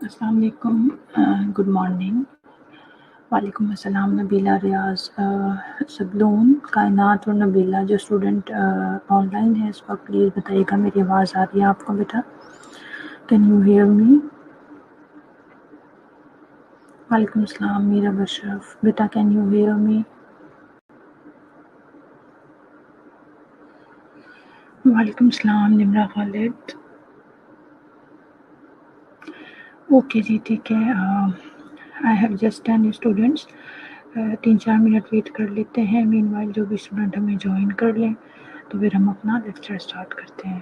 السلام علیکم. Good morning. وعلیکم السلام. نبیلہ, ریاض, سبلون, کائنات اور نبیلہ جو اسٹوڈنٹ آن لائن ہے اس وقت پلیز بتائیے گا میری آواز آ رہی ہے آپ کو بیٹا؟ Can you hear me? وعلیکم السلام میرا بشرف بیٹا, کین یو ہیئر می؟ وعلیکم السلام نمرہ خالد. اوکے جی ٹھیک ہے. I have just 10 students. 3-4 minute wait کر لیتے ہیں. مین وائل جو بھی اسٹوڈنٹ ہمیں جوائن کر لیں تو پھر ہم اپنا لیکچر اسٹارٹ کرتے ہیں.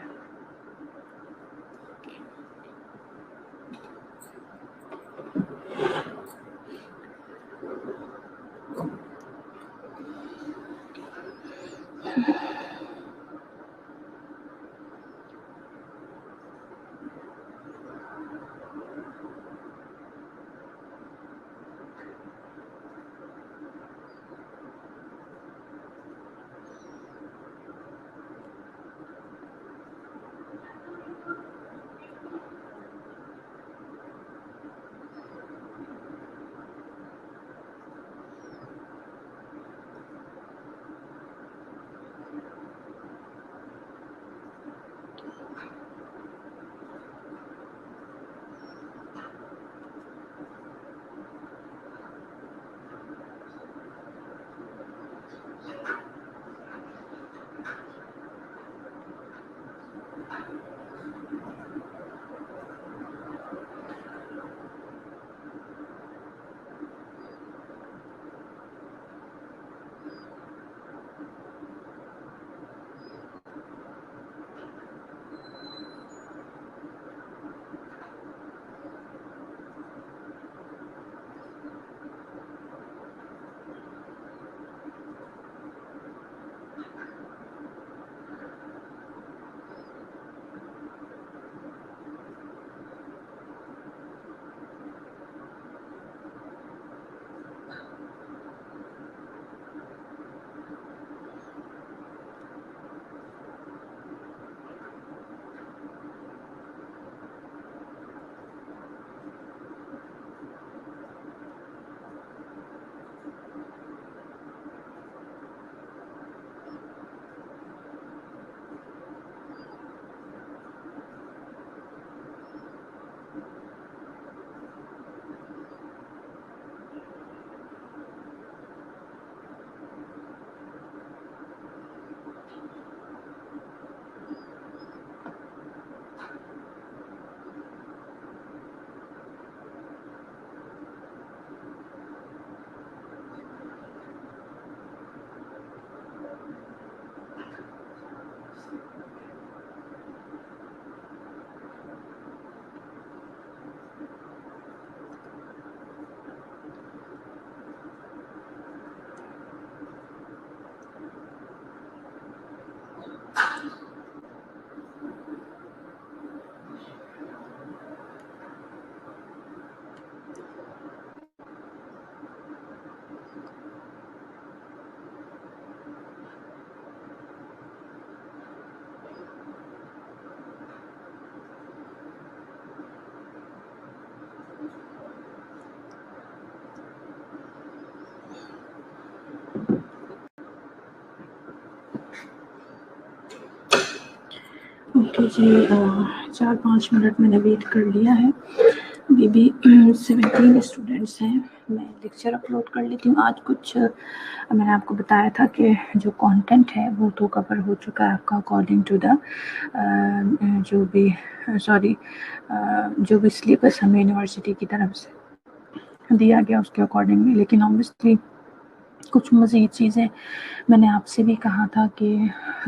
اوکے جی, 4-5 منٹ میں نے ویٹ کر لیا ہے. ابھی بھی 17 اسٹوڈنٹس ہیں. میں لیکچر اپلوڈ کر لیتی ہوں. آج کچھ میں نے آپ کو بتایا تھا کہ جو کانٹینٹ ہے وہ تو کور ہو چکا ہے آپ کا اکارڈنگ ٹو دا جو بھی سلیبس ہمیں یونیورسٹی کی طرف سے دیا گیا اس کے اکارڈنگ. لیکن obviously کچھ مزید چیزیں میں نے آپ سے بھی کہا تھا کہ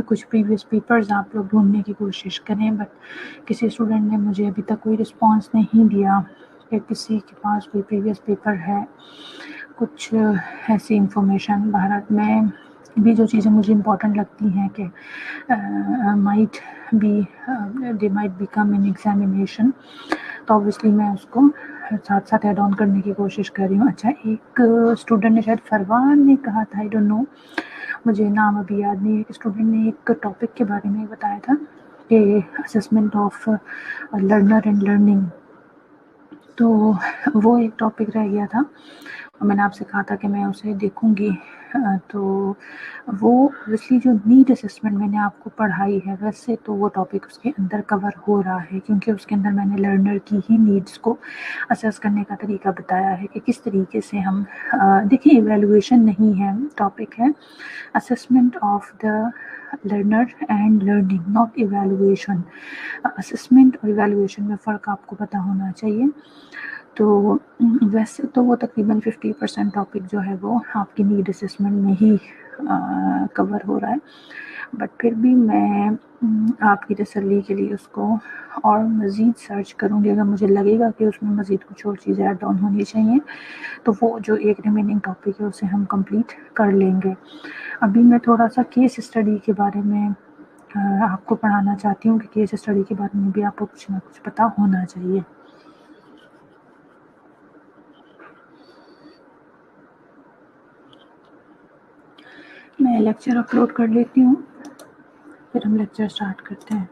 کچھ پریویس پیپرز آپ لوگ ڈھونڈنے کی کوشش کریں, بٹ کسی اسٹوڈنٹ نے مجھے ابھی تک کوئی رسپانس نہیں دیا کہ کسی کے پاس کوئی پریویس پیپر ہے, کچھ ایسی انفارمیشن. بہرحال میں بھی جو چیزیں مجھے امپورٹنٹ لگتی ہیں کہ they might become in examination, تو اوبیسلی میں اس کو ساتھ ساتھ ایڈ آن کرنے کی کوشش کر رہی ہوں. اچھا, ایک اسٹوڈنٹ نے شاید فروان نے کہا تھا, آئی ڈونٹ نو, مجھے نام ابھی یاد نہیں ہے. ایک اسٹوڈنٹ نے ایک ٹاپک کے بارے میں بتایا تھا کہ assessment of learner and learning. تو وہ ایک ٹاپک رہ گیا تھا اور میں نے آپ سے کہا تھا کہ میں اسے دیکھوں گی. تو وہ اوبویسلی جو نیڈ اسسمنٹ میں نے آپ کو پڑھائی ہے ویسے تو وہ ٹاپک اس کے اندر کور ہو رہا ہے، کیونکہ اس کے اندر میں نے لرنر کی ہی نیڈس کو اسیس کرنے کا طریقہ بتایا ہے کہ کس طریقے سے ہم دیکھیں ایویلویشن نہیں ہے، ٹاپک ہے assessment of the learner and learning, not evaluation. Assessment اور ایویلویشن میں فرق آپ کو پتہ ہونا چاہیے. تو ویسے تو وہ تقریباً 50% ٹاپک جو ہے وہ آپ کی نیڈ اسسمنٹ میں ہی کور ہو رہا ہے، بٹ پھر بھی میں آپ کی تسلی کے لیے اس کو اور مزید سرچ کروں گی. اگر مجھے لگے گا کہ اس میں مزید کچھ اور چیزیں ایڈ آن ہونی چاہیے تو وہ جو ایک ریمیننگ ٹاپک ہے اسے ہم کمپلیٹ کر لیں گے. ابھی میں تھوڑا سا کیس اسٹڈی کے بارے میں آپ کو پڑھانا چاہتی ہوں کہ کیس اسٹڈی کے بارے میں بھی آپ کو کچھ نہ کچھ پتہ ہونا چاہیے. میں لیکچر اپلوڈ کر لیتی ہوں، پھر ہم لیکچر سٹارٹ کرتے ہیں.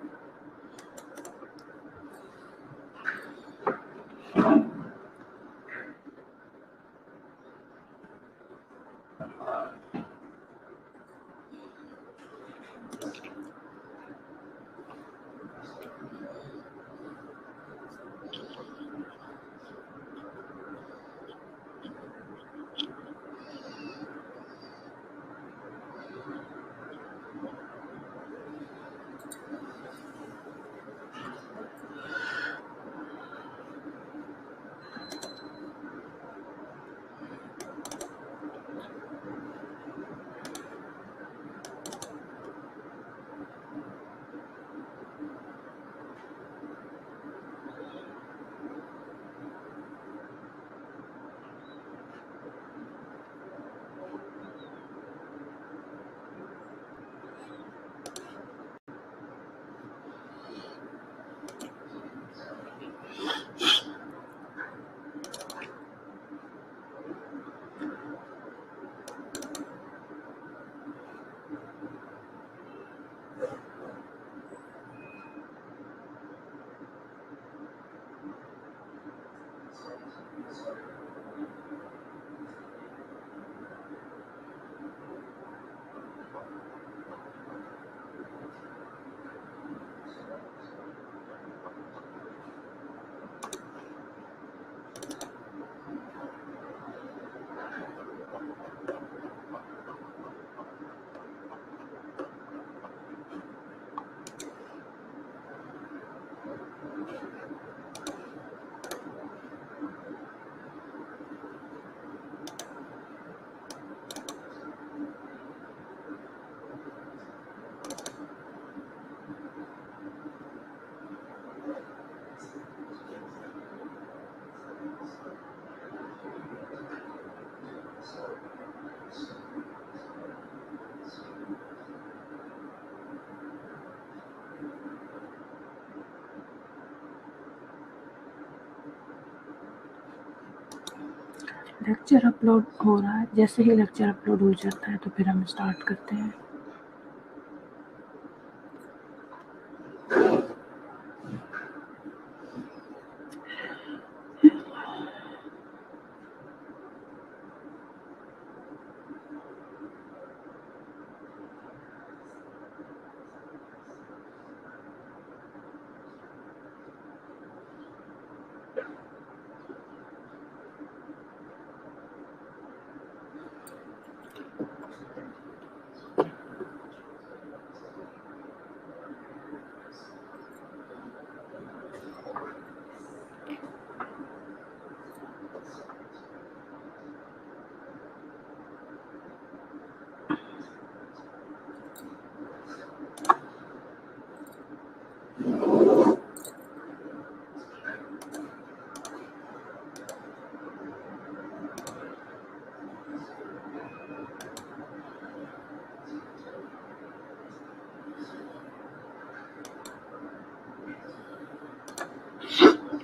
لیکچر اپلوڈ ہو رہا ہے، جیسے ہی لیکچر اپلوڈ ہو جاتا ہے تو پھر ہم اسٹارٹ کرتے ہیں.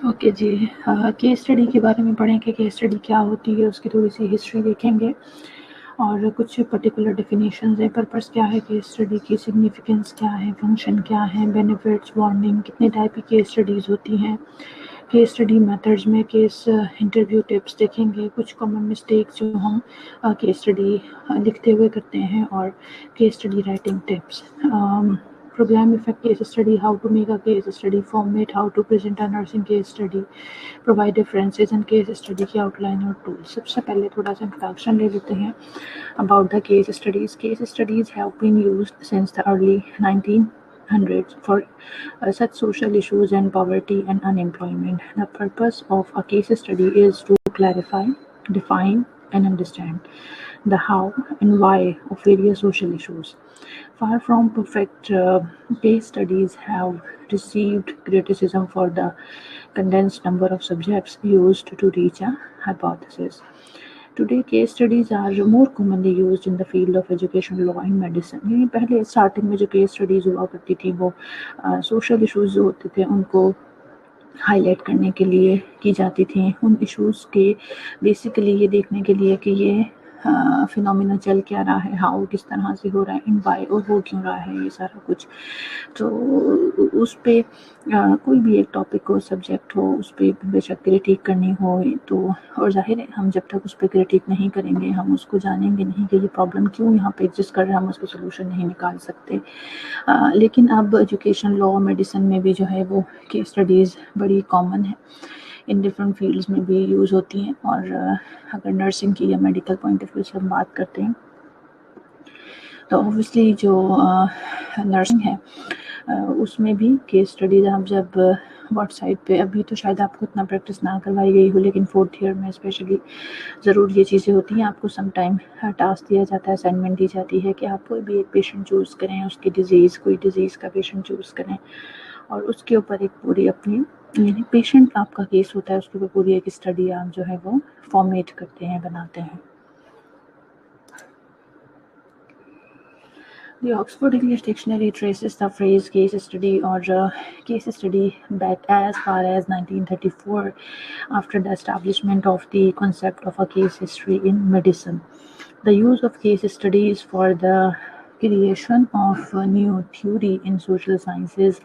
اوکے جی، کیس اسٹڈی کے بارے میں پڑھیں کہ کیس اسٹڈی کیا ہوتی ہے، اس کی تھوڑی سی ہسٹری دیکھیں گے اور کچھ پرٹیکولر ڈیفینیشنز ہیں. پرپس کیا ہے کیس اسٹڈی کی، سگنیفیکنس کیا ہے، فنکشن کیا ہے، بینیفٹس، وارننگ، کتنے ٹائپ کی کیس اسٹڈیز ہوتی ہیں، کیس اسٹڈی میتھڈز میں کیس انٹرویو ٹپس دیکھیں گے، کچھ کامن مسٹیکس جو ہم کیس اسٹڈی لکھتے ہوئے کرتے ہیں، اور case study writing tips, programme effect case study, how to make a case study format, how to present a nursing case study, provide references and case study کی outline اور tool. سب سے پہلے تھوڑا سا انٹروڈکشن لے لیتے ہیں about the case studies. Case studies have been used since the early 1900s for such social issues and poverty and unemployment. The purpose of a case study is to clarify, define, and understand the how and why of various social issues. Far from perfect, case studies have received criticism for the condensed number of subjects used to reach a hypothesis. Today, case studies are more commonly used in the field of education, law and medicine. یعنی پہلے starting میں جو case studies ہوا کرتی تھی وہ social issues جو ہوتے تھے ان کو ہائی لائٹ کرنے کے لیے کی جاتی تھیں، ان ایشوز کے بیسیکلی یہ دیکھنے کے لیے کہ یہ فینومینا چل کیا رہا ہے، ہاؤ کس طرح سے ہو رہا ہے، ان وائی اور ہو کیوں رہا ہے، یہ سارا کچھ۔ تو اس پہ کوئی بھی ایک ٹاپک ہو، سبجیکٹ ہو، اس پہ بے شک کریٹیک کرنی ہو تو، اور ظاہر ہے ہم جب تک اس پہ کریٹیک نہیں کریں گے ہم اس کو جانیں گے نہیں کہ یہ پرابلم کیوں یہاں پہ ایگزسٹ کر رہا ہے، ہم اس کو سلوشن نہیں نکال سکتے۔ لیکن اب ایجوکیشن، لا، میڈیسن میں بھی جو ہے وہ کیس اسٹڈیز بڑی کامن ہے، ان ڈفرینٹ فیلڈز میں بھی یوز ہوتی ہیں، اور اگر نرسنگ کی یا میڈیکل پوائنٹ آف ویو سے ہم بات کرتے ہیں تو اوبویسلی جو نرسنگ ہے اس میں بھی کیس اسٹڈیز آپ جب واٹس سائٹ پہ، ابھی تو شاید آپ کو اتنا پریکٹس نہ کروائی گئی ہو لیکن 4th ایئر میں اسپیشلی ضرور یہ چیزیں ہوتی ہیں، آپ کو سم ٹائم ٹاسک دیا جاتا ہے، اسائنمنٹ دی جاتی ہے کہ آپ کوئی بھی ایک پیشنٹ چوز کریں، اس کی کوئی ڈیزیز کا پیشنٹ چوز کریں، اور اس کے اوپر ایک پوری اپنی، یعنی پیشنٹ آپ کا کیس ہوتا ہے اس کے اوپر پوری ایک اسٹڈی آپ جو ہے وہ فارمیٹ کرتے ہیں، بناتے ہیں۔ The Oxford English Dictionary traces the phrase case study or case study back as far as 1934, after the establishment of the concept of a case history in medicine. The use of case studies for the creation of a new theory in social sciences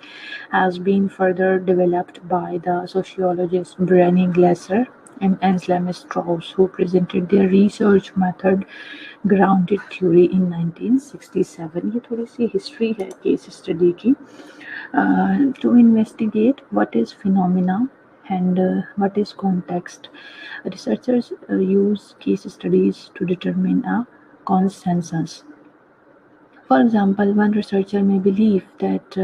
has been further developed by the sociologists Brené Glasser and Anselm Strauss, who presented their research method grounded theory in 1967. یہ تھوڑی سی history ہے case study کی۔ To investigate what is phenomena and what is context, researchers use case studies to determine a consensus. For example, one researcher may believe that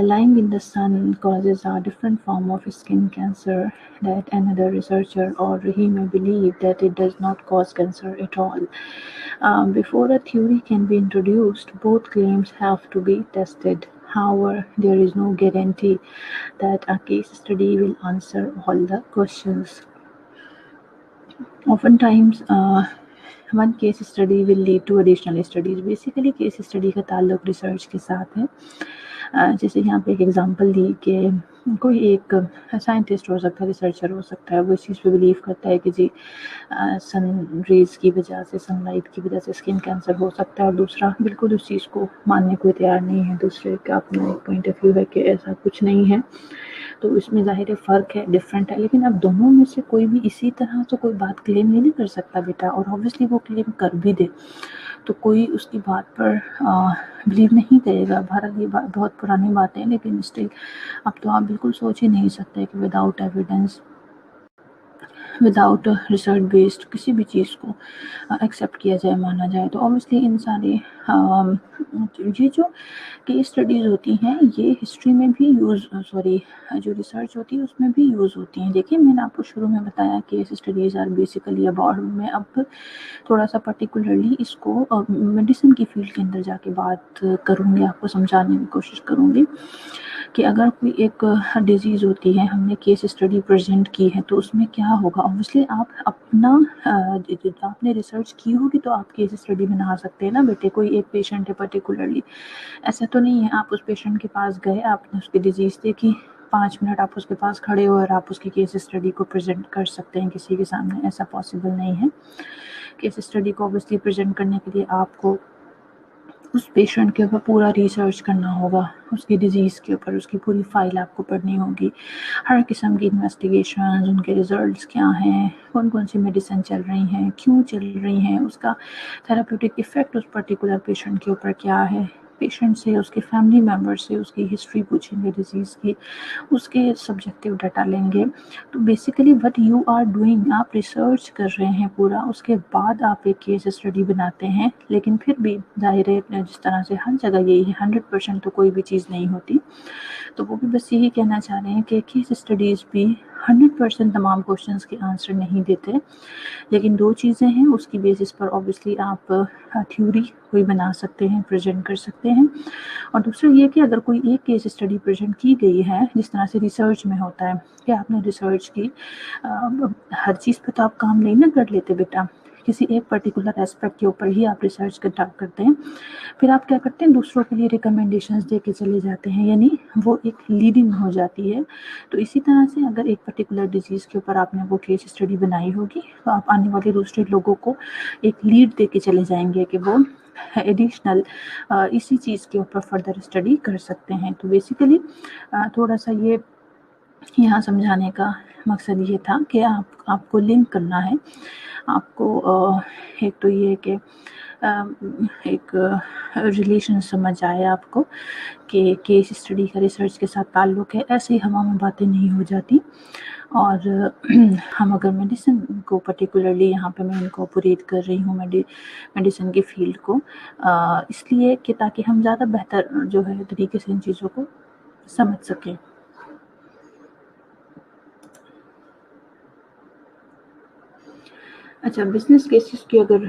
lying in the sun causes a different form of skin cancer, that another researcher or he may believe that it does not cause cancer at all. Before a theory can be introduced, both claims have to be tested. However, there is no guarantee that a case study will answer all the questions. Oftentimes, one case study will lead to additional studies. Basically, case study کا تعلق research کے ساتھ ہے۔ جیسے یہاں پہ ایک example دی کہ کوئی ایک سائنٹسٹ ہو سکتا ہے، ریسرچر ہو سکتا ہے، وہ اس چیز پہ بلیو کرتا ہے کہ جی سن ریز کی وجہ سے، سن لائٹ کی وجہ سے اسکن کینسر ہو سکتا ہے، اور دوسرا بالکل اس چیز کو ماننے کو تیار نہیں ہے، دوسرے کا اپنا ایک پوائنٹ آف ویو ہے کہ ایسا کچھ نہیں ہے۔ تو اس میں ظاہر فرق ہے، ڈفرینٹ ہے، لیکن اب دونوں میں سے کوئی بھی اسی طرح تو کوئی بات کلیم نہیں کر سکتا بیٹا، اور اوبویسلی وہ کلیم کر بھی دے تو کوئی اس کی بات پر بلیو نہیں کرے گا۔ بہرحال یہ بات بہت پرانی بات ہے، لیکن اسٹل اب تو آپ بالکل سوچ ہی نہیں سکتے کہ without evidence, without research based کسی بھی چیز کو ایکسیپٹ کیا جائے، مانا جائے۔ تو اوبویسلی ان سارے یہ جو کیس اسٹڈیز ہوتی ہیں یہ ہسٹری میں بھی جو ریسرچ ہوتی ہے اس میں بھی یوز ہوتی ہیں۔ دیکھیں میں نے آپ کو شروع میں بتایا case studies are basically about, میں اب تھوڑا سا پرٹیکولرلی اس کو میڈیسن کی فیلڈ کے اندر جا کے بات کروں گی، آپ کو سمجھانے کی کوشش کروں گی کہ اگر کوئی ایک ڈیزیز ہوتی ہے، ہم نے کیس اسٹڈی پریزنٹ کی ہے تو اس میں کیا ہوگا۔ اوبویسلی آپ اپنا آپ نے ریسرچ کی ہوگی تو آپ کیس اسٹڈی بنا سکتے ہیں نا بیٹے۔ کوئی ایک پیشنٹ ہے پرٹیکولرلی، ایسا تو نہیں ہے آپ اس پیشنٹ کے پاس گئے، آپ نے اس کی ڈیزیز دیکھی، 5 منٹ آپ اس کے پاس کھڑے ہوئے اور آپ اس کی کیس اسٹڈی کو پریزنٹ کر سکتے ہیں کسی کے سامنے، ایسا پاسبل نہیں ہے۔ کیس اسٹڈی کو اوبویسلی پریزنٹ کرنے کے لیے آپ کو उस पेशेंट के ऊपर पूरा रिसर्च करना होगा, उसकी डिज़ीज़ के ऊपर उसकी पूरी फ़ाइल आपको पढ़नी होगी, हर किस्म की इन्वेस्टिगेशंस, उनके रिज़ल्ट्स क्या हैं, कौन-कौन सी मेडिसिन चल रही हैं, क्यों चल रही हैं, उसका थेरेप्यूटिक इफ़ेक्ट उस पर्टिकुलर पेशेंट के ऊपर क्या है, पेशेंट से, उसके फैमिली मेम्बर से उसकी हिस्ट्री पूछेंगे डिज़ीज़ की, उसके सब्जेक्टिव डाटा लेंगे। तो basically what you are doing, आप रिसर्च कर रहे हैं पूरा, उसके बाद आप एक केस स्टडी बनाते हैं। लेकिन फिर भी ज़ाहिर है जिस तरह से हर जगह यही है, 100% तो कोई भी चीज़ नहीं होती, तो वो भी बस यही कहना चाह रहे हैं कि केस स्टडीज़ भी 100% तमाम क्वेश्चंस के आंसर नहीं देते, लेकिन दो चीज़ें हैं, उसकी बेसिस पर ऑब्वियसली आप थ्योरी कोई बना सकते हैं, प्रेजेंट कर सकते हैं। और दूसरा ये कि अगर कोई एक केस स्टडी प्रेजेंट की गई है, जिस तरह से रिसर्च में होता है कि आपने रिसर्च की, हर चीज़ पे तो आप काम नहीं ना कर लेते बेटा, किसी एक पर्टिकुलर एस्पेक्ट के ऊपर ही आप रिसर्च कंडक्ट करते हैं, फिर आप क्या करते हैं, दूसरों के लिए रिकमेंडेशंस दे के चले जाते हैं, यानी वो एक लीडिंग हो जाती है। तो इसी तरह से अगर एक पर्टिकुलर डिजीज़ के ऊपर आपने वो केस स्टडी बनाई होगी, तो आप आने वाले दूसरे लोगों को एक लीड दे के चले जाएंगे कि वो एडिशनल इसी चीज़ के ऊपर फर्दर स्टडी कर सकते हैं। तो बेसिकली थोड़ा सा ये यहाँ समझाने का मकसद ये था कि आपको लिंक करना है, आपको एक तो ये कि एक रिलेशन समझ आए आपको कि केस स्टडी का रिसर्च के साथ ताल्लुक़ है, ऐसे ही हवा में बातें नहीं हो जाती। और हम अगर मेडिसिन को पर्टिकुलरली यहाँ पे मैं इनकॉर्पोरेट कर रही हूँ मेडिसिन की फ़ील्ड को, इसलिए कि ताकि हम ज़्यादा बेहतर जो है तरीके से इन चीज़ों को समझ सकें। अच्छा, बिजनेस केसेस की अगर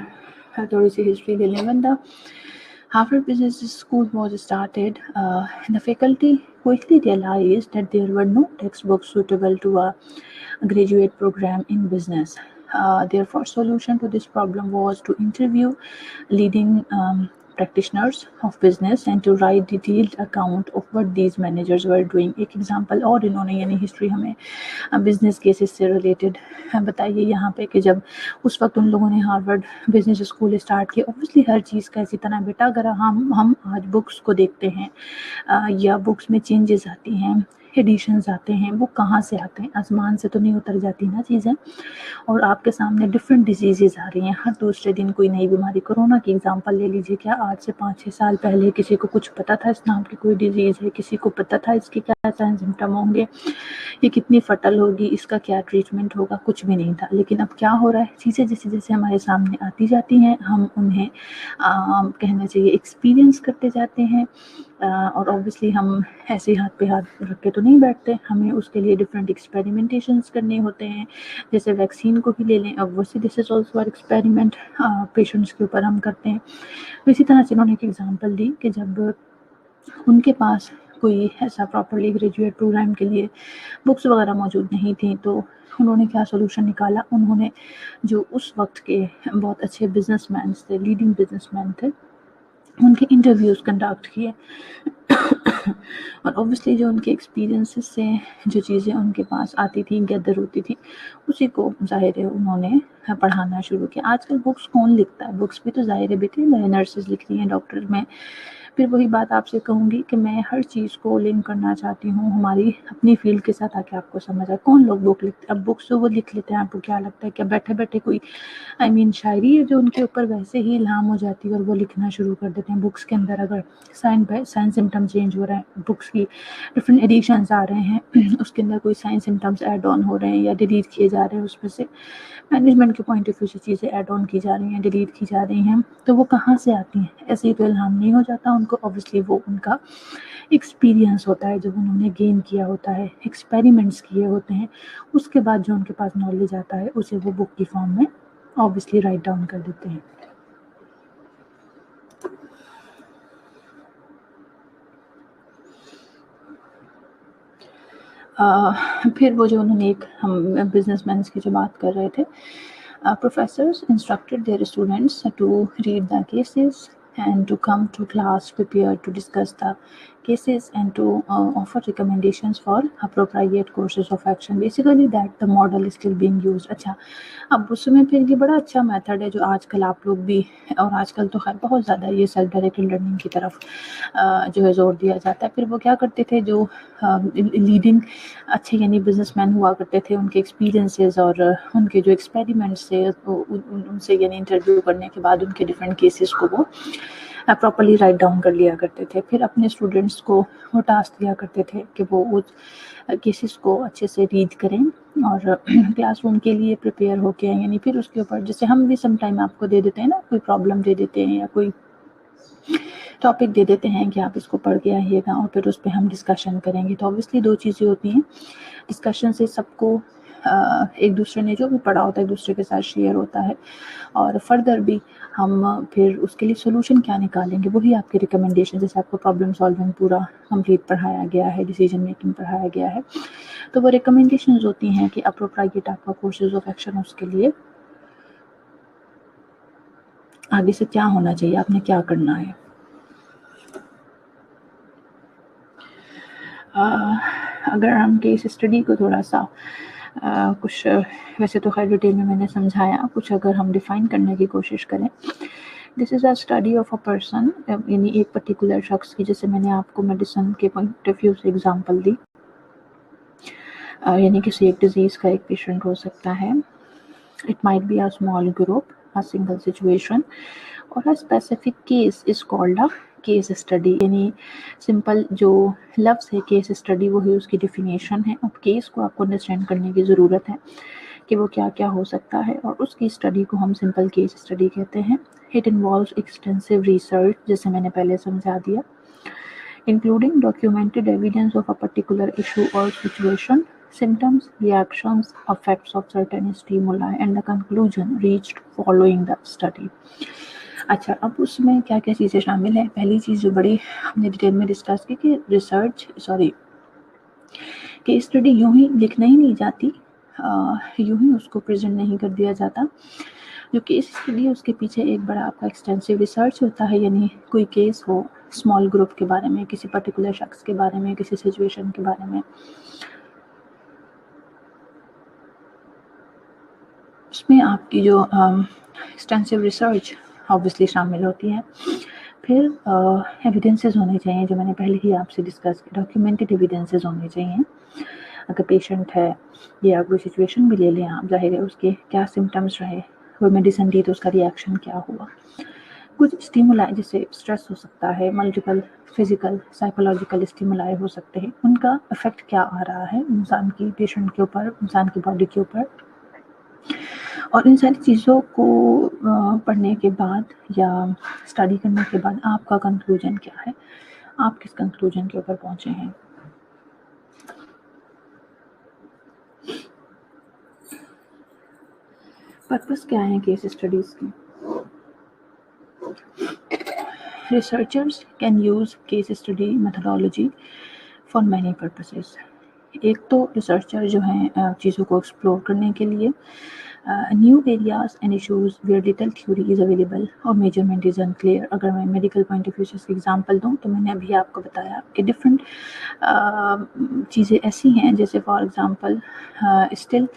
थोड़ी सी हिस्ट्री ले लें बंदा, after business school was started, the faculty quickly realized that there were no textbooks suitable to a graduate program in business. Therefore, solution to this problem was to interview leading practitioners of business and to write detailed account of what these managers were doing. एक example और इन्होंने यानी history हमें business cases से related बताइए यहाँ पे कि जब उस वक्त उन लोगों ने हार्वर्ड बिजनेस स्कूल स्टार्ट किया। ऑब्वियसली हर चीज़ का इसी तरह बेटा, अगर हम आज बुक्स को देखते हैं या बुक्स में चेंजेस आती हैं, एडिशंस आते हैं, वो कहाँ से आते हैं, आसमान से तो नहीं उतर जाती ना चीज़ें। और आपके सामने डिफरेंट डिजीज़ेज़ आ रही हैं, हर दूसरे दिन कोई नई बीमारी। कोरोना की एग्जांपल ले लीजिए, क्या आज से 5-6 साल पहले किसी को कुछ पता था इस नाम की कोई डिजीज़ है, किसी को पता था इसके क्या साइन सिम्टम होंगे, ये कितनी फटल होगी, इसका क्या ट्रीटमेंट होगा, कुछ भी नहीं था। लेकिन अब क्या हो रहा है, चीज़ें जैसे जैसे हमारे सामने आती जाती हैं, हम उन्हें कहना चाहिए एक्सपीरियंस करते जाते हैं। और ऑब्वियसली हम ऐसे हाथ पे हाथ रख के तो नहीं बैठते, हमें उसके लिए डिफरेंट एक्सपेरिमेंटेशंस करने होते हैं। जैसे वैक्सीन को ही ले लें, अब वैसे this is also are experiment, patients के ऊपर हम करते हैं। तो इसी तरह से इन्होंने एक एग्जांपल दी कि जब उनके पास कोई ऐसा प्रॉपरली ग्रेजुएट प्रोग्राम के लिए बुक्स वगैरह मौजूद नहीं थी, तो उन्होंने क्या सोल्यूशन निकाला, उन्होंने जो उस वक्त के बहुत अच्छे बिजनेसमैन थे, लीडिंग बिजनेसमैन थे, उनके इंटरव्यूज़ कंडक्ट किए और ऑब्वियसली जो उनके एक्सपीरियंसेस से जो चीज़ें उनके पास आती थी, गैदर होती थी, उसी को ज़ाहिर है उन्होंने पढ़ाना शुरू किया। आजकल बुक्स कौन लिखता है, बुक्स भी तो ज़ाहिर है बेटे नर्सेज लिख रही हैं, डॉक्टर में। फिर वही बात आपसे कहूँगी कि मैं हर चीज़ को लिंक करना चाहती हूँ हमारी अपनी फील्ड के साथ, ताकि आपको समझ आए। कौन लोग बुक लिखते हैं, अब बुक्स तो वो लिख लेते हैं, आपको क्या लगता है क्या बैठे बैठे कोई शायरी है जो उनके ऊपर वैसे ही इल्हाम हो जाती है और वो लिखना शुरू कर देते हैं। बुक्स के अंदर अगर साइन सिम्टम चेंज हो रहे हैं, बुक्स की डिफरेंट एडिशंस आ रहे हैं, उसके अंदर कोई साइन सिम्टम्स ऐड ऑन हो रहे हैं या डिलीट किए जा रहे हैं, उसमें से मैनेजमेंट के पॉइंट ऑफ व्यू से चीज़ें ऐड ऑन की जा रही हैं, डिलीट की जा रही हैं, तो वो कहाँ से आती हैं? ऐसे ही तो इल्हाम नहीं हो जाता उनको, ऑब्वियसली वो उनका एक्सपीरियंस होता है, जो उन्होंने गेन किया होता है, एक्सपेरिमेंट्स किए होते हैं, उसके बाद जो उनके पास नॉलेज आता है उसे वो बुक की फॉर्म में ऑब्वियसली राइट डाउन कर देते हैं। फिर वो जो उन्होंने एक हम बिजनेसमैन की जो बात कर रहे थे, professors instructed their students to read the cases and to come to class prepared to discuss the cases and to offer recommendations for appropriate courses of action. Basically that the model is still being used. अच्छा, अब उसमें फिर ये बड़ा अच्छा method है जो आजकल आप लोग भी, और आजकल तो खैर बहुत ज़्यादा ये सेल्फ डायरेक्टेड लर्निंग की तरफ जो है जोर दिया जाता है। फिर वो क्या करते थे, जो लीडिंग अच्छे यानी बिजनेसमैन हुआ करते थे, उनके एक्सपीरियंसेस और उनके जो एक्सपेरिमेंट्स थे उनसे यानी इंटरव्यू करने के बाद उनके डिफरेंट केसेस को वो प्रॉपर्ली राइट डाउन कर लिया करते थे। फिर अपने स्टूडेंट्स को वो टास्क दिया करते थे कि वो उस केसेस को अच्छे से रीड करें और क्लासरूम के लिए प्रिपेयर होके आए, यानी फिर उसके ऊपर जैसे हम भी सम टाइम आपको दे देते हैं ना, कोई प्रॉब्लम दे देते हैं या कोई टॉपिक दे देते हैं कि आप इसको पढ़ के आइएगा और फिर उस पर हम डिस्कशन करेंगे। तो ऑब्वियसली दो चीज़ें होती हैं, डिस्कशन से सबको एक दूसरे ने जो भी पढ़ा होता है एक दूसरे के साथ शेयर होता है, और फर्दर भी हम फिर उसके लिए सोल्यूशन क्या निकालेंगे, वही आपके रिकमेंडेशन, जैसे आपको प्रॉब्लम सॉल्विंग पूरा कंप्लीट पढ़ाया गया है, डिसीजन मेकिंग पढ़ाया गया है, तो वो रिकमेंडेशंस होती हैं कि अप्रोप्रिएट आपका कोर्सेज ऑफ एक्शन उसके लिए आगे से क्या होना चाहिए, आपने क्या करना है। अगर हम केस स्टडी को थोड़ा सा कुछ वैसे तो खैर डिटेल में मैंने समझाया, कुछ अगर हम डिफ़ाइन करने की कोशिश करें, this is a study of a person, यानी एक पर्टिकुलर शख्स की, जैसे मैंने आपको मेडिसिन के पॉइंट ऑफ व्यू से एग्जांपल दी, यानी किसी एक डिजीज़ का एक पेशेंट हो सकता है, it might be a small group, a single situation और a specific case is called a case study. यानी सिंपल जो लफ्ज़ है केस स्टडी वो ही उसकी डिफिनेशन है। अब केस को आपको अंडरस्टैंड करने की ज़रूरत है कि वो क्या क्या हो सकता है, और उसकी स्टडी को हम सिंपल केस स्टडी कहते हैं। इट इन्वॉल्व्स एक्सटेंसिव रिसर्च, जैसे मैंने पहले समझा दिया, including documented evidence of a particular issue और situation, symptoms, reactions, effects of certain stimuli and the conclusion reached following the study। अच्छा, अब उसमें क्या क्या चीज़ें शामिल हैं। पहली चीज़ जो बड़ी हमने डिटेल में डिस्कस की कि केस स्टडी यूं ही लिखना ही नहीं जाती, यूं ही उसको प्रेजेंट नहीं कर दिया जाता। जो केस स्टडी है उसके पीछे एक बड़ा आपका एक्सटेंसिव रिसर्च होता है, यानी कोई केस हो स्मॉल ग्रुप के बारे में, किसी पर्टिकुलर शख्स के बारे में, किसी सिचुएशन के बारे में, उसमें आपकी जो एक्सटेंसिव रिसर्च ऑब्वियसली शामिल होती है। फिर एविडेंसेस होने चाहिए, जो मैंने पहले ही आपसे डिस्कस किया, डॉक्यूमेंटेड एविडेंसेस होने चाहिए। अगर पेशेंट है या कोई सिचुएशन भी ले लें आप, जाहिर है उसके क्या सिम्टम्स रहे, वो मेडिसिन दी तो उसका रिएक्शन क्या हुआ, कुछ स्टिमुलाई जैसे स्ट्रेस हो सकता है, मल्टीपल फिजिकल साइकोलॉजिकल स्टिमुलाई हो सकते हैं, उनका इफेक्ट क्या आ रहा है इंसान की पेशेंट के ऊपर, इंसान की बॉडी के ऊपर। और इन सारी चीज़ों को पढ़ने के बाद या स्टडी करने के बाद आपका कंक्लूजन क्या है, आप किस कंक्लूजन के ऊपर पहुंचे हैं। पर्पस क्या है केस स्टडीज़ की। Researchers can use case study methodology for many purposes. एक तो रिसर्चर जो हैं चीज़ों को एक्सप्लोर करने के लिए, new areas and issues where little theory is available और मेजरमेंट इज़ अनक्लियर। अगर मैं मेडिकल पॉइंट ऑफ व्यू से एग्जांपल दूं तो मैंने अभी आपको बताया कि डिफरेंट चीज़ें ऐसी हैं, जैसे फॉर एग्जांपल स्टिल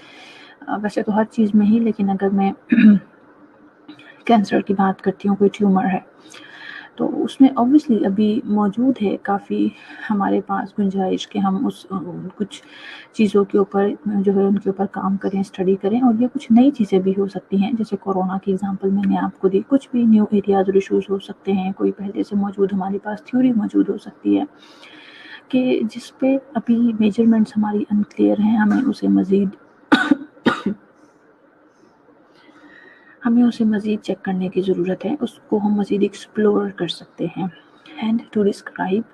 वैसे तो हर चीज़ में ही, लेकिन अगर मैं कैंसर की बात करती हूँ, कोई ट्यूमर है तो उसमें ऑब्वियसली अभी मौजूद है काफ़ी हमारे पास गुंजाइश कि हम उस कुछ चीज़ों के ऊपर जो है उनके ऊपर काम करें, स्टडी करें, और ये कुछ नई चीज़ें भी हो सकती हैं, जैसे कोरोना की एग्जांपल मैंने आपको दी। कुछ भी न्यू एरियाज और इशूज़ हो सकते हैं, कोई पहले से मौजूद हमारे पास थ्योरी मौजूद हो सकती है कि जिस पे अभी मेजरमेंट्स हमारी अनक्लियर हैं, हमें उसे मज़ीद चेक करने की ज़रूरत है, उसको हम मज़ीद एक्सप्लोर कर सकते हैं। And to describe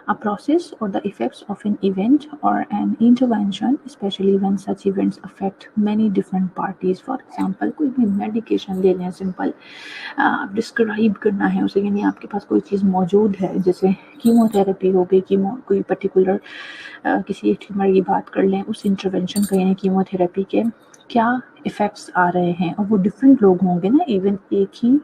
a process or the effects of an event or an intervention, especially when such events affect many different parties. For example, कोई भी मेडिकेशन ले लें, सिंपल डिस्क्राइब करना है उसे, यानी आपके पास कोई चीज़ मौजूद है, जैसे कीमोथेरेपी हो गई, कोई पर्टिकुलर किसी एक ट्यूमर की बात कर लें, उस इंटरवेंशन का यानी कीमोथेरेपी के क्या इफ़ेक्ट्स आ रहे हैं, और वो डिफरेंट लोग होंगे ना, इवन एक ही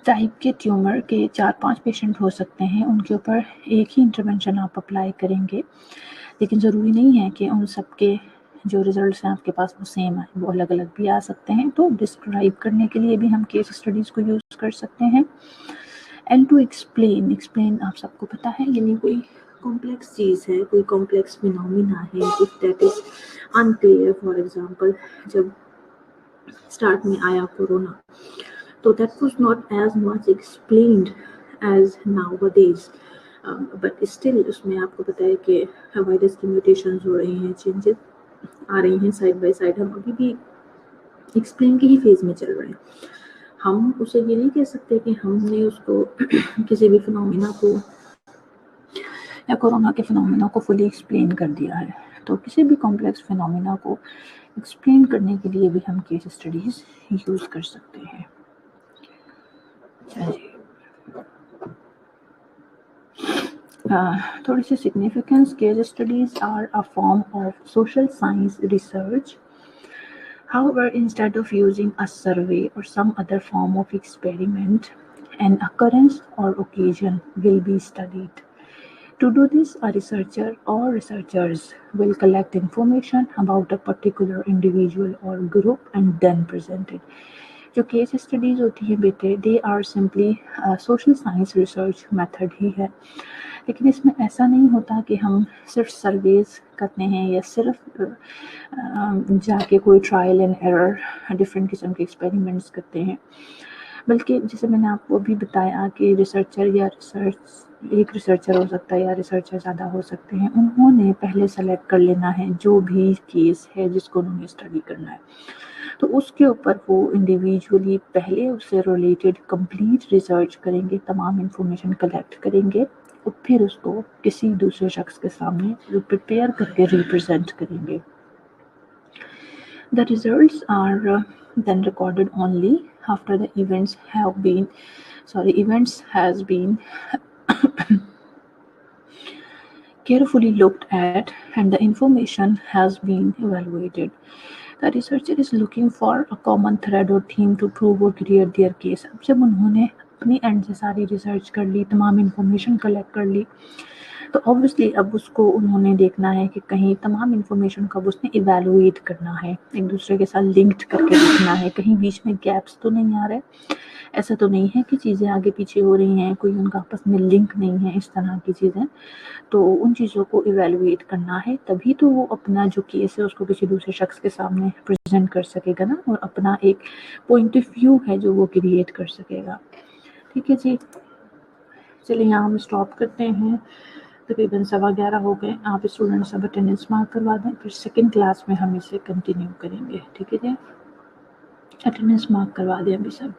टाइप के ट्यूमर के 4-5 पेशेंट हो सकते हैं, उनके ऊपर एक ही इंटरवेंशन आप अप्लाई करेंगे, लेकिन ज़रूरी नहीं है कि उन सब के जो रिजल्ट्स हैं आपके पास वो सेम आए, वो अलग अलग भी आ सकते हैं। तो डिस्क्राइब करने के लिए भी हम केस स्टडीज़ को यूज़ कर सकते हैं। एंड टू एक्सप्लेन आप सबको पता है ये नहीं कोई कॉम्प्लेक्स चीज़ है, कोई कॉम्प्लेक्स फिनोमिना है if that is unclear. For example जब स्टार्ट में आया कोरोना, तो that was not as much explained as nowadays, but still उसमें आपको पता है कि वायरस की म्यूटेशन हो रही हैं, चेंजेस आ रही हैं साइड बाय साइड। हम अभी भी एक्सप्लेन के ही फेज में चल रहे हैं। हम उसे ये नहीं कह सकते कि हमने उसको किसी भी फिनोमिना को या कोरोना के फिनोमिना को फुली एक्सप्लेन कर दिया है। तो किसी भी कॉम्प्लेक्स फिनोमिना को एक्सप्लेन करने के लिए भी हम केस स्टडीज़ यूज़ कर सकते हैं। चलिए थोड़ी सी significance, case studies are a form of social science research. However, instead of using a survey or some other form of experiment, an occurrence or occasion will be studied. To do this, a researcher or researchers will collect information about a particular individual or group and then present it. जो case studies होती हैं बेटे, they are simply social science research method ही है, लेकिन इसमें ऐसा नहीं होता कि हम सिर्फ सर्वेज करते हैं या सिर्फ जाके कोई ट्रायल एंड एरर डिफरेंट किस्म के एक्सपेरिमेंट्स करते हैं, बल्कि जैसे मैंने आपको अभी बताया कि रिसर्चर या एक रिसर्चर हो सकता है या रिसर्चर ज़्यादा हो सकते हैं, उन्होंने पहले सेलेक्ट कर लेना है जो भी केस है जिसको उन्होंने स्टडी करना है, तो उसके ऊपर वो इंडिविजुअली पहले उससे रिलेटेड कंप्लीट रिसर्च करेंगे, तमाम इंफॉर्मेशन कलेक्ट करेंगे और फिर उसको किसी दूसरे शख्स के सामने प्रिपेयर करके रिप्रेजेंट करेंगे. The results are then recorded only after the events has been carefully looked at and the information has been evaluated. The researcher is looking for a common thread or theme to prove or create their case. अब जब उन्होंने अपनी and से सारी research कर ली, तमाम information collect कर ली, तो ऑब्वियसली अब उसको उन्होंने देखना है कि कहीं तमाम इंफॉर्मेशन को अब उसने इवेलुएट करना है, एक दूसरे के साथ लिंक्ड करके देखना है, कहीं बीच में गैप्स तो नहीं आ रहे, ऐसा तो नहीं है कि चीज़ें आगे पीछे हो रही हैं, कोई उनका आपस में लिंक नहीं है, इस तरह की चीज़ें. तो उन चीज़ों को इवेलुएट करना है, तभी तो वो अपना जो केस है उसको किसी दूसरे शख्स के सामने प्रेजेंट कर सकेगा ना, और अपना एक पॉइंट ऑफ व्यू है जो वो क्रिएट कर सकेगा. ठीक है जी, चलिए यहाँ हम स्टॉप करते हैं. तकरीबन 11:15 हो गए. आप स्टूडेंट सब अटेंडेंस मार्क करवा दें, फिर सेकंड क्लास में हम इसे कंटिन्यू करेंगे. ठीक है जी, अटेंडेंस मार्क करवा दें अभी सब.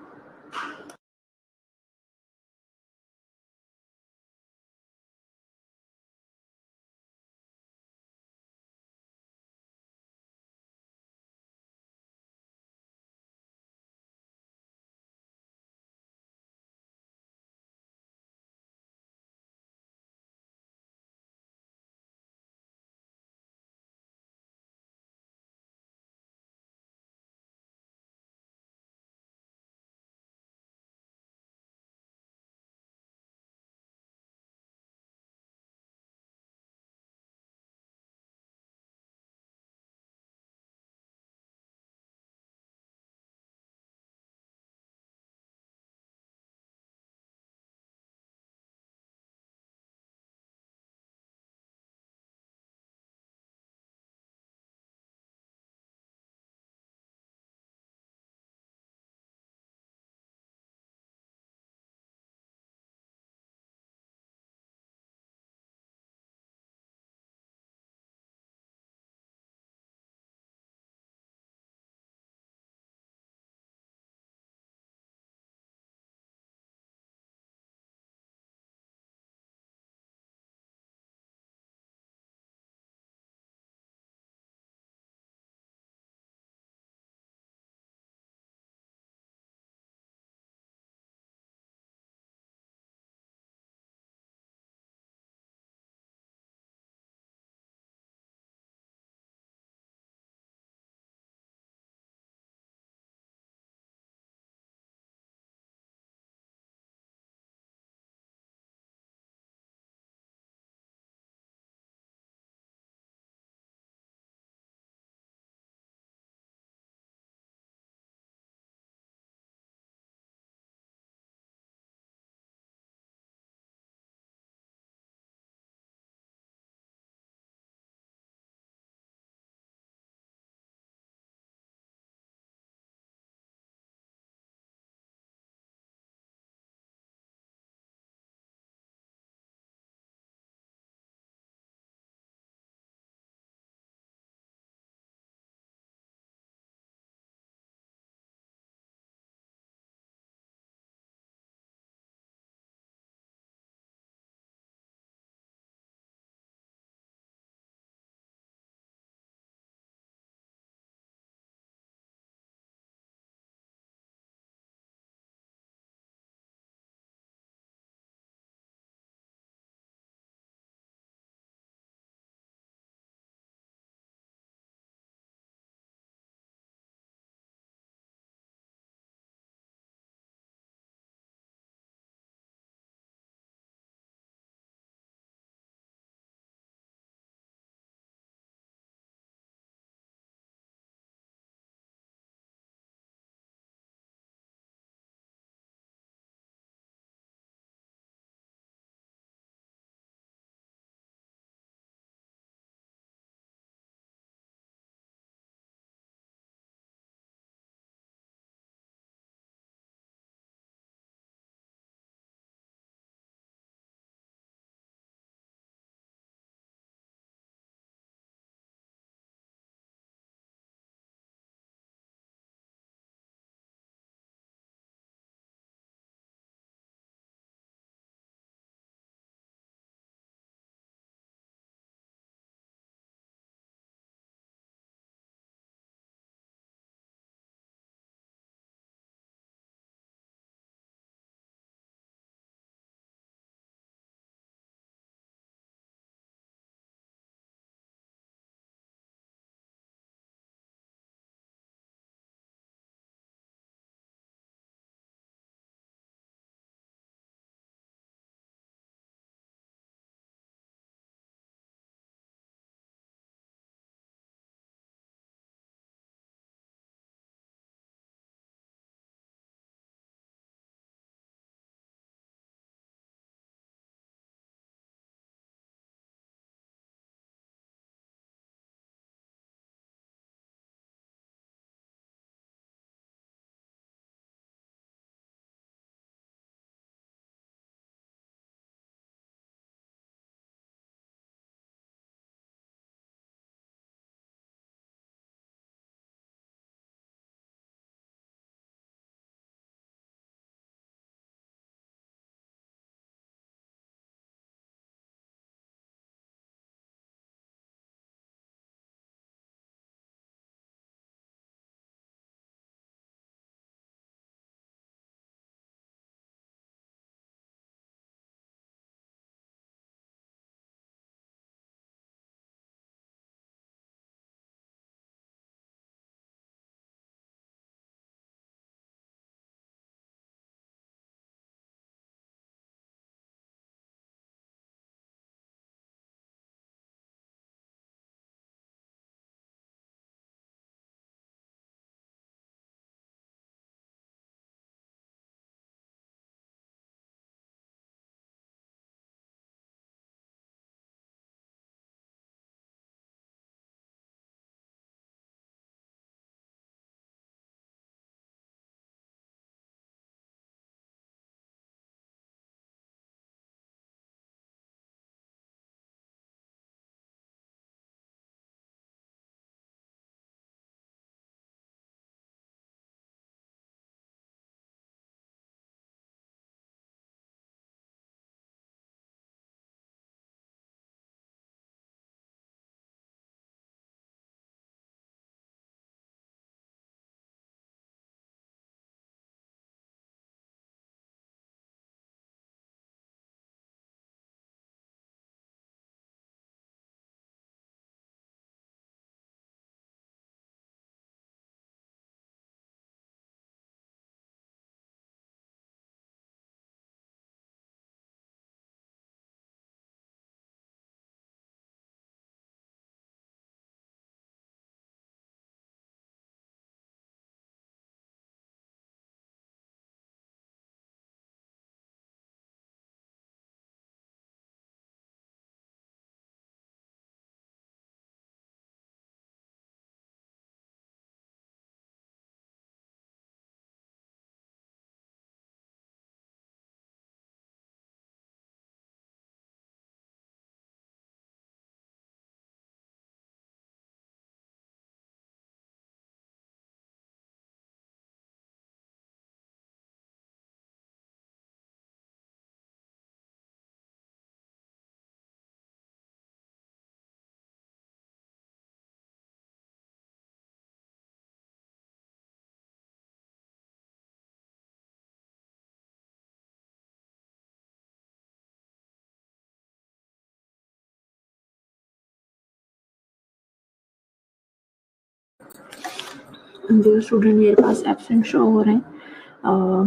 جو اسٹوڈنٹ میرے پاس ایبسنٹ شو ہو رہے ہیں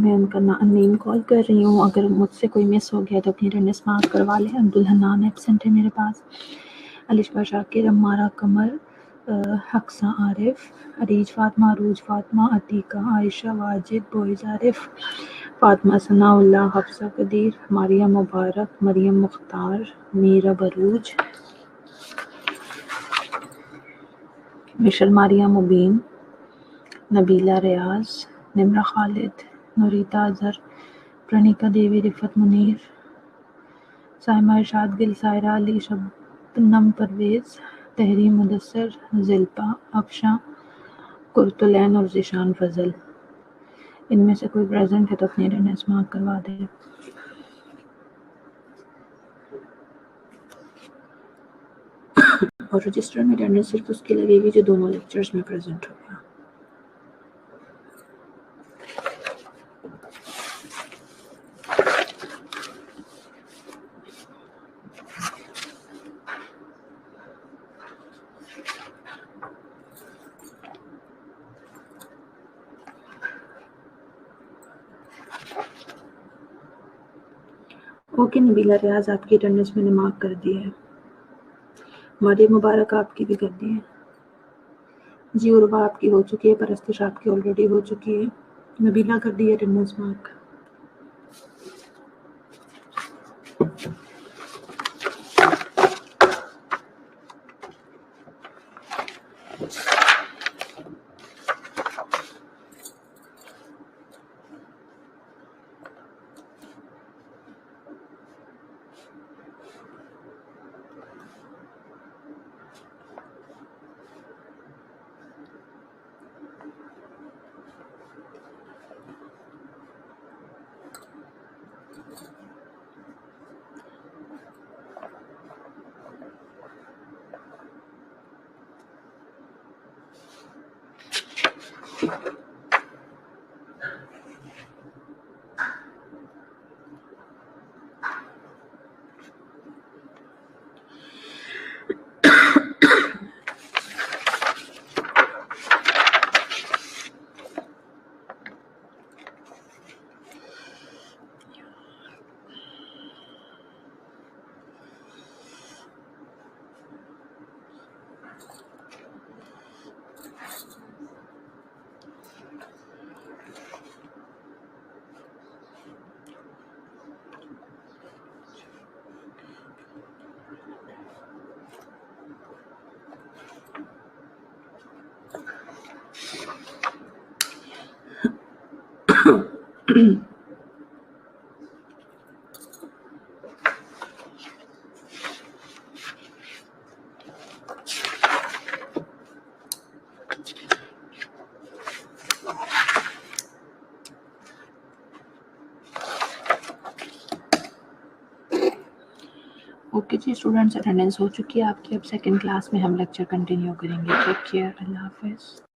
میں ان کا نیم کال کر رہی ہوں. اگر مجھ سے کوئی مس ہو گیا تو اپنی اٹینڈنس مارک کروا لیں. عبدالحنان ایبسنٹ ہے میرے پاس. الشبہ شاکر، عمارہ قمر، حقصہ عارف، عریج فاطمہ، عروج فاطمہ، عتیقہ، عائشہ، واجد، بوئز عارف، فاطمہ ثناء اللہ، حفصہ قدیر، مریم مبارک، مریم مختار، میرا بروج، مشل ماریہ مبین، نبیلہ ریاض، نمرہ خالد، نوریتا اظہر، پرنیکا دیوی، رفت منیر، سائمہ ارشاد گل، سائرہ علی، شبنم پرویز، تحریم مدثر، زلپا، افشاں، قرۃ العین اور ذیشان فضل. ان میں سے کوئی پریزنٹ ہے تو اپنی اٹینڈنس مارک کروا دے. اور رجسٹر میں اٹینڈنس صرف اس کی لگے گی جو دونوں لیکچرز میں پریزنٹ ہوگا. اوکے نبیلہ ریاض، آپ کی اٹینڈنس میں نے مارک کر دی ہے. مریم مبارک آپ کی بھی کر دی ہے. جی عربا آپ کی ہو چکی ہے. پرستش آپ کی آلریڈی ہو چکی ہے. نبیلہ کر دی ہے اٹینڈنس مارک. اوکے جی اسٹوڈنٹس، اٹینڈنس ہو چکی ہے آپ کی. اب سیکنڈ کلاس میں ہم لیکچر کنٹینیو کریں گے. Take care. اللہ حافظ.